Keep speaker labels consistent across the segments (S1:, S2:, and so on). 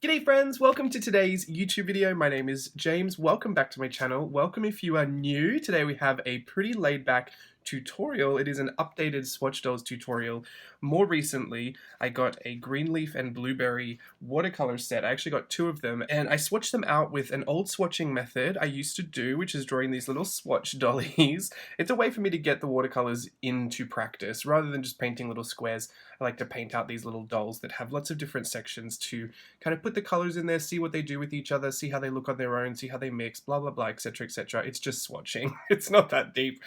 S1: G'day friends, welcome to today's YouTube video. My name is James. Welcome back to my channel. Welcome if you are new. Today we have a pretty laid back tutorial. It is an updated Swatchdolls tutorial. More recently, I got a green leaf and blueberry watercolor set. I actually got two of them and I swatched them out with an old swatching method I used to do, which is drawing these little swatch dollies. It's a way for me to get the watercolors into practice rather than just painting little squares. I like to paint out these little dolls that have lots of different sections to kind of put the colors in there, see what they do with each other, see how they look on their own, see how they mix, blah blah blah, etc etc. It's just swatching. It's not that deep.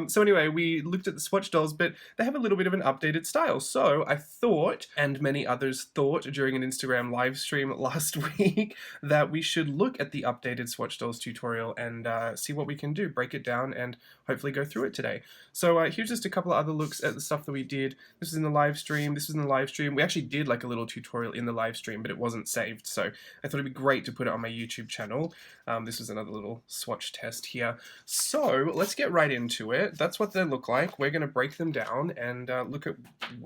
S1: So anyway, we looked at the Swatchdolls, but they have a little bit of an updated style. So I thought, and many others thought during an Instagram live stream last week, that we should look at the updated Swatchdolls tutorial and see what we can do, break it down, and hopefully go through it today. So here's just a couple of other looks at the stuff that we did. This was in the live stream. This was in the live stream. We actually did like a little tutorial in the live stream, but it wasn't saved. So I thought it'd be great to put it on my YouTube channel. This was another little swatch test here. So let's get right into it. That's what they look like. We're going to break them down and look at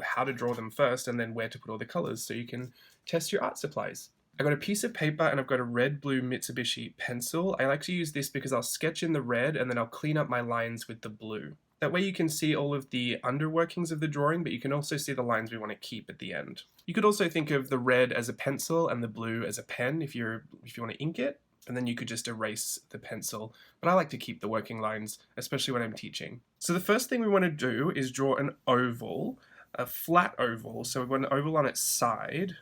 S1: how to draw them first and then where to put all the colors so you can test your art supplies. I got a piece of paper and I've got a red blue Mitsubishi pencil. I like to use this because I'll sketch in the red and then I'll clean up my lines with the blue. That way you can see all of the underworkings of the drawing, but you can also see the lines we want to keep at the end. You could also think of the red as a pencil and the blue as a pen if you want to ink it, and then you could just erase the pencil. But I like to keep the working lines, especially when I'm teaching. So the first thing we want to do is draw an oval, a flat oval. So we want an oval on its side.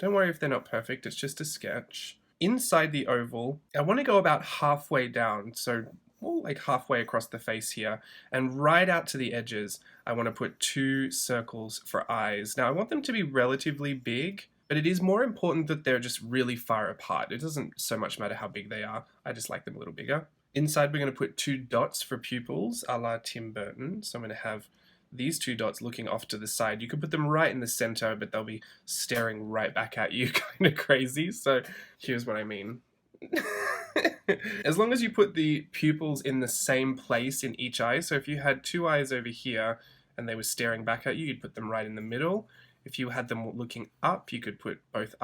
S1: Don't worry if they're not perfect, it's just a sketch. Inside the oval, I want to go about halfway down, so like halfway across the face here, and right out to the edges, I want to put two circles for eyes. Now I want them to be relatively big, but it is more important that they're just really far apart. It doesn't so much matter how big they are, I just like them a little bigger. Inside we're going to put two dots for pupils, a la Tim Burton, so I'm going to have these two dots looking off to the side. You could put them right in the center, but they'll be staring right back at you, kind of crazy. So here's what I mean. As long as you put the pupils in the same place in each eye, so if you had two eyes over here and they were staring back at you, you'd put them right in the middle. If you had them looking up, you could put both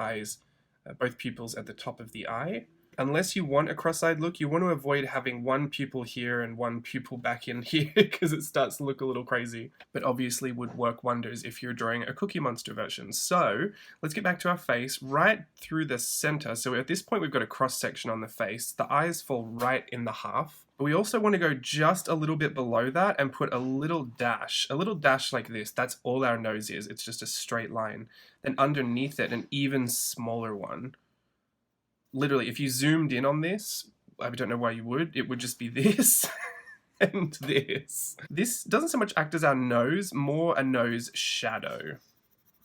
S1: pupils at the top of the eye. Unless you want a cross-eyed look, you want to avoid having one pupil here and one pupil back in here because it starts to look a little crazy. But obviously would work wonders if you're drawing a Cookie Monster version. So let's get back to our face right through the center. So at this point we've got a cross-section on the face. The eyes fall right in the half. But we also want to go just a little bit below that and put a little dash like this. That's all our nose is. It's just a straight line. Then underneath it, an even smaller one. Literally, if you zoomed in on this, I don't know why you would, it would just be this and this. This doesn't so much act as our nose, more a nose shadow.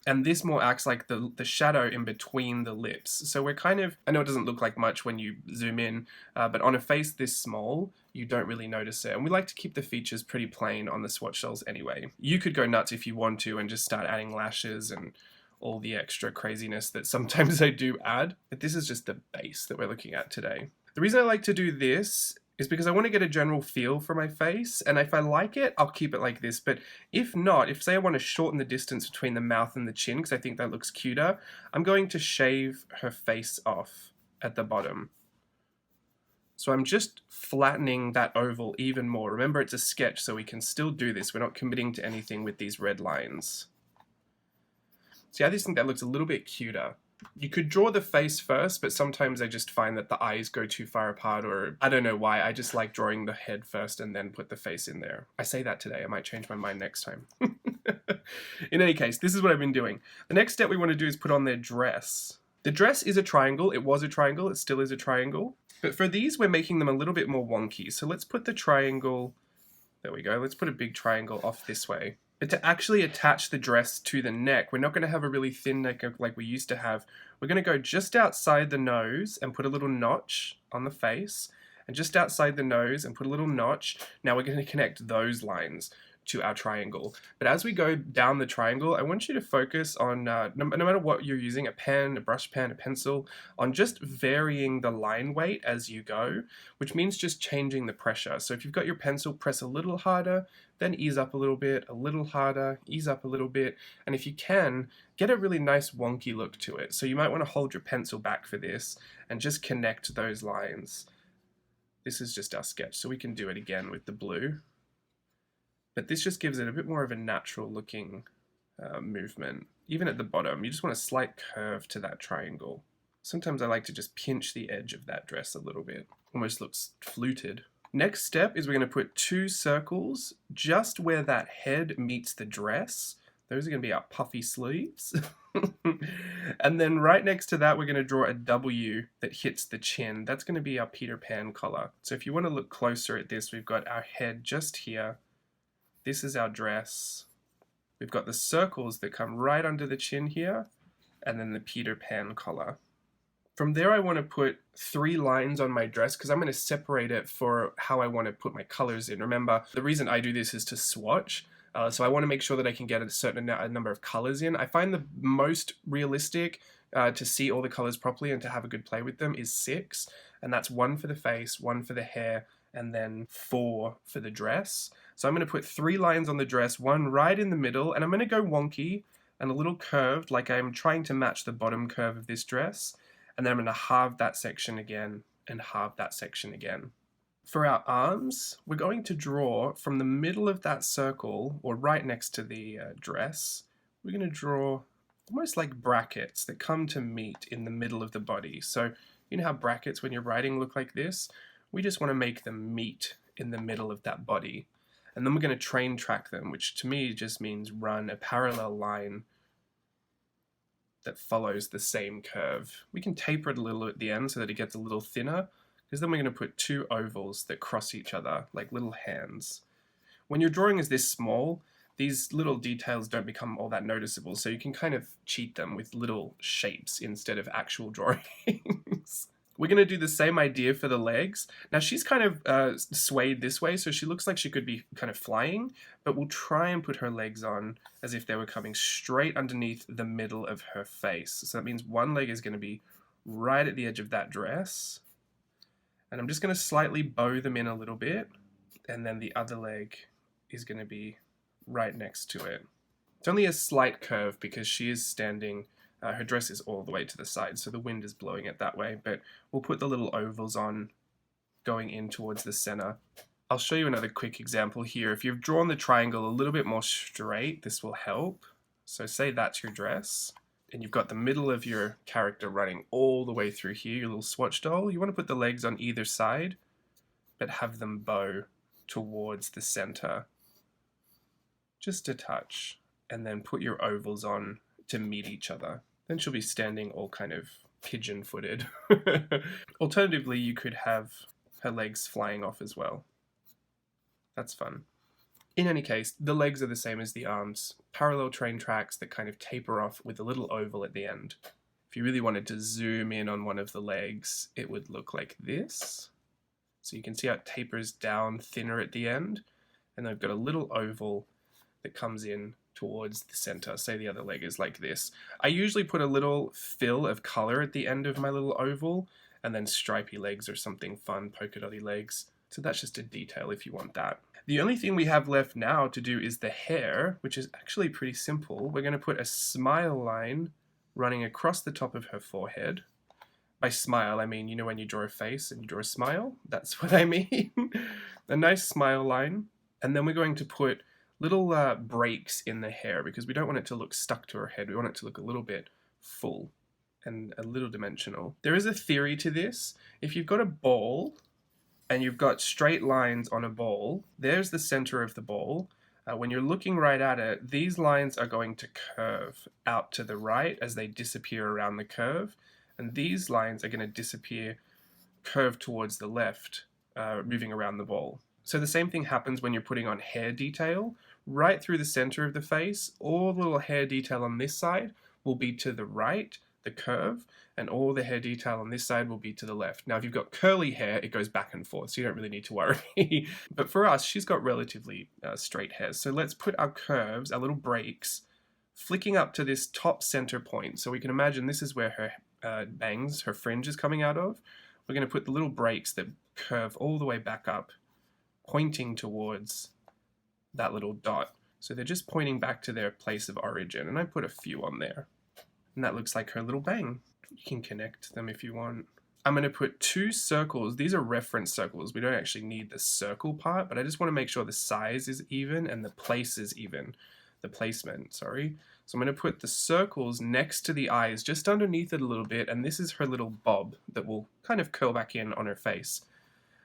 S1: And this more acts like the shadow in between the lips. So we're kind of, I know it doesn't look like much when you zoom in, but on a face this small, you don't really notice it. And we like to keep the features pretty plain on the Swatchdolls anyway. You could go nuts if you want to and just start adding lashes and all the extra craziness that sometimes I do add, but this is just the base that we're looking at today. The reason I like to do this is because I want to get a general feel for my face, and if I like it, I'll keep it like this, but if not, if say I want to shorten the distance between the mouth and the chin, because I think that looks cuter, I'm going to shave her face off at the bottom. So I'm just flattening that oval even more. Remember, it's a sketch, so we can still do this. We're not committing to anything with these red lines. See, I just think that looks a little bit cuter. You could draw the face first, but sometimes I just find that the eyes go too far apart, or I don't know why. I just like drawing the head first and then put the face in there. I say that today. I might change my mind next time. In any case, this is what I've been doing. The next step we want to do is put on their dress. The dress is a triangle. It was a triangle. It still is a triangle. But for these, we're making them a little bit more wonky. So let's put the triangle, there we go. Let's put a big triangle off this way. But to actually attach the dress to the neck, we're not going to have a really thin neck like we used to have. We're going to go just outside the nose and put a little notch on the face, and just outside the nose and put a little notch. Now we're going to connect those lines to our triangle. But as we go down the triangle, I want you to focus on, no matter what you're using, a pen, a brush pen, a pencil, on just varying the line weight as you go, which means just changing the pressure. So if you've got your pencil, press a little harder, then ease up a little harder, ease up a little bit, and if you can, get a really nice wonky look to it. So you might want to hold your pencil back for this and just connect those lines. This is just our sketch, so we can do it again with the blue. But this just gives it a bit more of a natural looking movement. Even at the bottom, you just want a slight curve to that triangle. Sometimes I like to just pinch the edge of that dress a little bit. Almost looks fluted. Next step is we're going to put 2 circles just where that head meets the dress. Those are going to be our puffy sleeves. And then right next to that, we're going to draw a W that hits the chin. That's going to be our Peter Pan collar. So if you want to look closer at this, we've got our head just here. This is our dress. We've got the circles that come right under the chin here, and then the Peter Pan collar. From there, I want to put 3 lines on my dress because I'm going to separate it for how I want to put my colors in. Remember, the reason I do this is to swatch. So I want to make sure that I can get a certain number of colors in. I find the most realistic to see all the colors properly and to have a good play with them is 6. And that's 1 for the face, 1 for the hair, and then 4 for the dress. So I'm going to put 3 lines on the dress, 1 right in the middle, and I'm going to go wonky and a little curved, like I'm trying to match the bottom curve of this dress. And then I'm going to halve that section again and halve that section again. For our arms, we're going to draw from the middle of that circle, or right next to the dress, we're going to draw almost like brackets that come to meet in the middle of the body. So you know how brackets when you're writing look like this? We just want to make them meet in the middle of that body. And then we're going to train track them, which to me just means run a parallel line that follows the same curve. We can taper it a little at the end so that it gets a little thinner, because then we're going to put 2 ovals that cross each other like little hands. When your drawing is this small, these little details don't become all that noticeable, so you can kind of cheat them with little shapes instead of actual drawings. We're going to do the same idea for the legs. Now she's kind of swayed this way, so she looks like she could be kind of flying, but we'll try and put her legs on as if they were coming straight underneath the middle of her face. So that means one leg is going to be right at the edge of that dress. And I'm just going to slightly bow them in a little bit, and then the other leg is going to be right next to it. It's only a slight curve because she is standing, her dress is all the way to the side, so the wind is blowing it that way, but we'll put the little ovals on going in towards the center. I'll show you another quick example here. If you've drawn the triangle a little bit more straight, this will help. So say that's your dress, and you've got the middle of your character running all the way through here, your little swatch doll. You want to put the legs on either side, but have them bow towards the center. Just a touch, and then put your ovals on to meet each other. Then she'll be standing all kind of pigeon-footed. Alternatively, you could have her legs flying off as well. That's fun. In any case, the legs are the same as the arms. Parallel train tracks that kind of taper off with a little oval at the end. If you really wanted to zoom in on one of the legs, it would look like this. So you can see how it tapers down thinner at the end. And I've got a little oval that comes in towards the center. Say the other leg is like this. I usually put a little fill of color at the end of my little oval, and then stripy legs or something fun, polka dotty legs. So that's just a detail if you want that. The only thing we have left now to do is the hair, which is actually pretty simple. We're going to put a smile line running across the top of her forehead. By smile, I mean, you know when you draw a face and you draw a smile? That's what I mean. A nice smile line. And then we're going to put little breaks in the hair because we don't want it to look stuck to her head. We want it to look a little bit full and a little dimensional. There is a theory to this. If you've got a ball and you've got straight lines on a ball, there's the center of the ball. When you're looking right at it, these lines are going to curve out to the right as they disappear around the curve. And these lines are going to disappear, curve towards the left, moving around the ball. So the same thing happens when you're putting on hair detail. Right through the center of the face, all the little hair detail on this side will be to the right, the curve, and all the hair detail on this side will be to the left. Now, if you've got curly hair, it goes back and forth, so you don't really need to worry. But for us, she's got relatively straight hair. So let's put our curves, our little breaks, flicking up to this top center point. So we can imagine this is where her bangs, her fringe is coming out of. We're going to put the little breaks that curve all the way back up, pointing towards that little dot. So they're just pointing back to their place of origin, and I put a few on there. And that looks like her little bang. You can connect them if you want. I'm going to put 2 circles. These are reference circles. We don't actually need the circle part, but I just want to make sure the size is even and the place is even. The placement, sorry. So I'm going to put the circles next to the eyes, just underneath it a little bit, and this is her little bob that will kind of curl back in on her face.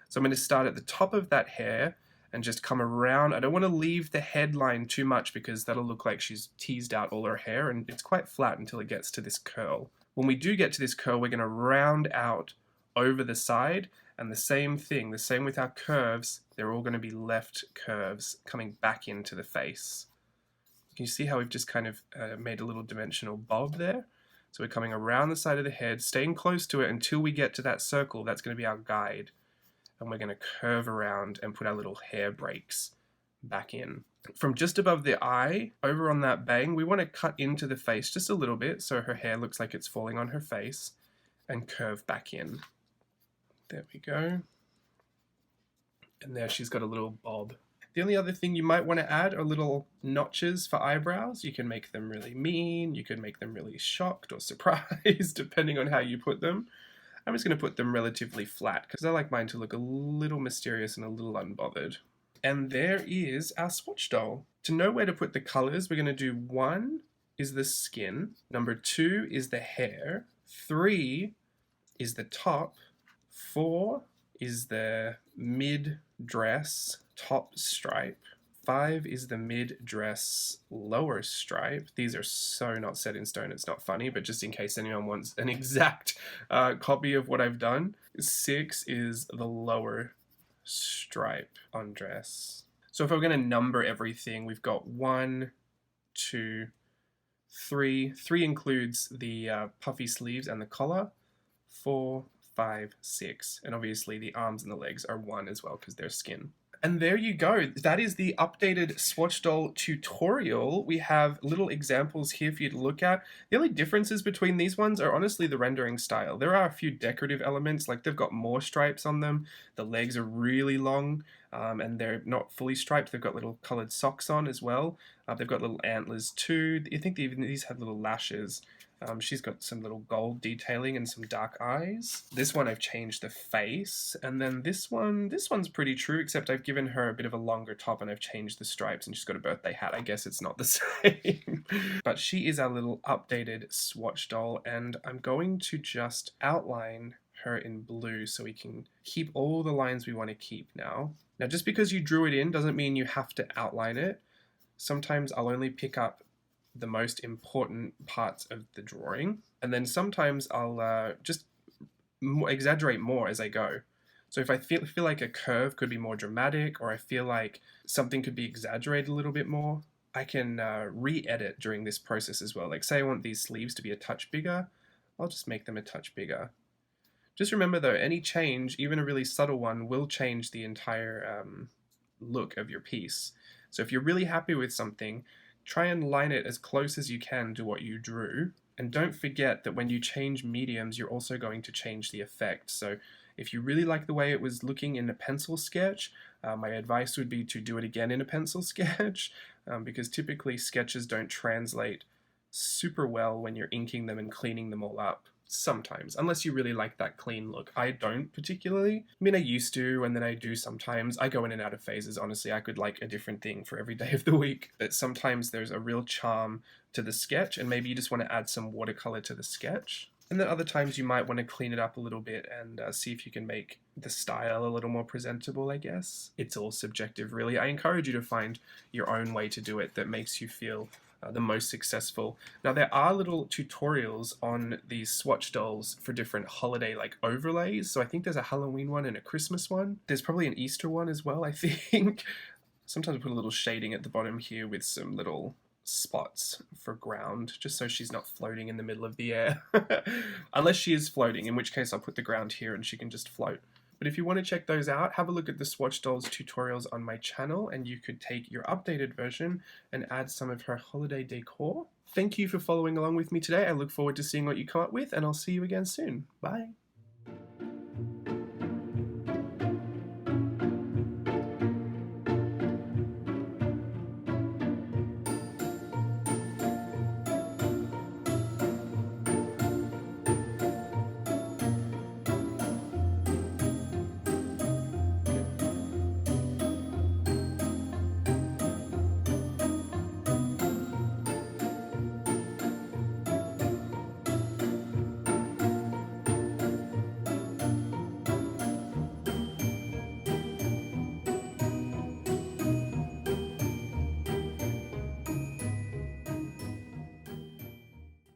S1: So I'm going to start at the top of that hair and just come around. I don't want to leave the headline too much because that'll look like she's teased out all her hair, and it's quite flat until it gets to this curl. When we do get to this curl, we're going to round out over the side, and the same thing, the same with our curves, they're all going to be left curves coming back into the face. Can you see how we've just kind of made a little dimensional bob there? So we're coming around the side of the head, staying close to it until we get to that circle. That's going to be our guide. And we're going to curve around and put our little hair breaks back in. From just above the eye, over on that bang, we want to cut into the face just a little bit so her hair looks like it's falling on her face, and curve back in. There we go. And there she's got a little bob. The only other thing you might want to add are little notches for eyebrows. You can make them really mean, you can make them really shocked or surprised, depending on how you put them. I'm just going to put them relatively flat because I like mine to look a little mysterious and a little unbothered. And there is our swatch doll. To know where to put the colors, we're going to do 1 is the skin, number 2 is the hair, 3 is the top, 4 is the mid-dress top stripe, 5 is the mid-dress lower stripe. These are so not set in stone, it's not funny, but just in case anyone wants an exact copy of what I've done. 6 is the lower stripe on dress. So if we're going to number everything, we've got 1, 2, 3. 3 includes the puffy sleeves and the collar. 4, 5, 6. And obviously the arms and the legs are 1 as well because they're skin. And there you go. That is the updated Swatchdoll tutorial. We have little examples here for you to look at. The only differences between these ones are honestly the rendering style. There are a few decorative elements, like they've got more stripes on them. The legs are really long, and they're not fully striped. They've got little colored socks on as well. They've got little antlers too. I think even these have little lashes. She's got some little gold detailing and some dark eyes. This one I've changed the face, and then this one's pretty true, except I've given her a bit of a longer top and I've changed the stripes, and she's got a birthday hat. I guess it's not the same. But she is our little updated swatch doll, and I'm going to just outline her in blue so we can keep all the lines we want to keep now. Now, just because you drew it in doesn't mean you have to outline it. Sometimes I'll only pick up the most important parts of the drawing, and then sometimes I'll just exaggerate more as I go. So if I feel like a curve could be more dramatic, or I feel like something could be exaggerated a little bit more, I can re-edit during this process as well. Like say I want these sleeves to be a touch bigger, I'll just make them a touch bigger. Just remember though, any change, even a really subtle one, will change the entire look of your piece. So if you're really happy with something, try and line it as close as you can to what you drew. And don't forget that when you change mediums, you're also going to change the effect. So if you really like the way it was looking in a pencil sketch, my advice would be to do it again in a pencil sketch, because typically sketches don't translate super well when you're inking them and cleaning them all up. Sometimes, unless you really like that clean look. I don't particularly. I mean, I used to, and then I do sometimes. I go in and out of phases, honestly. I could like a different thing for every day of the week. But sometimes there's a real charm to the sketch, and maybe you just want to add some watercolor to the sketch. And then other times you might want to clean it up a little bit and see if you can make the style a little more presentable, I guess. It's all subjective, really. I encourage you to find your own way to do it that makes you feel the most successful. Now there are little tutorials on these swatch dolls for different holiday like overlays. So I think there's a Halloween one and a Christmas one. There's probably an Easter one as well, I think. Sometimes I put a little shading at the bottom here with some little spots for ground, just so she's not floating in the middle of the air. Unless she is floating, in which case I'll put the ground here and she can just float. But if you want to check those out, have a look at the Swatchdolls tutorials on my channel, and you could take your updated version and add some of her holiday decor. Thank you for following along with me today. I look forward to seeing what you come up with, and I'll see you again soon. Bye!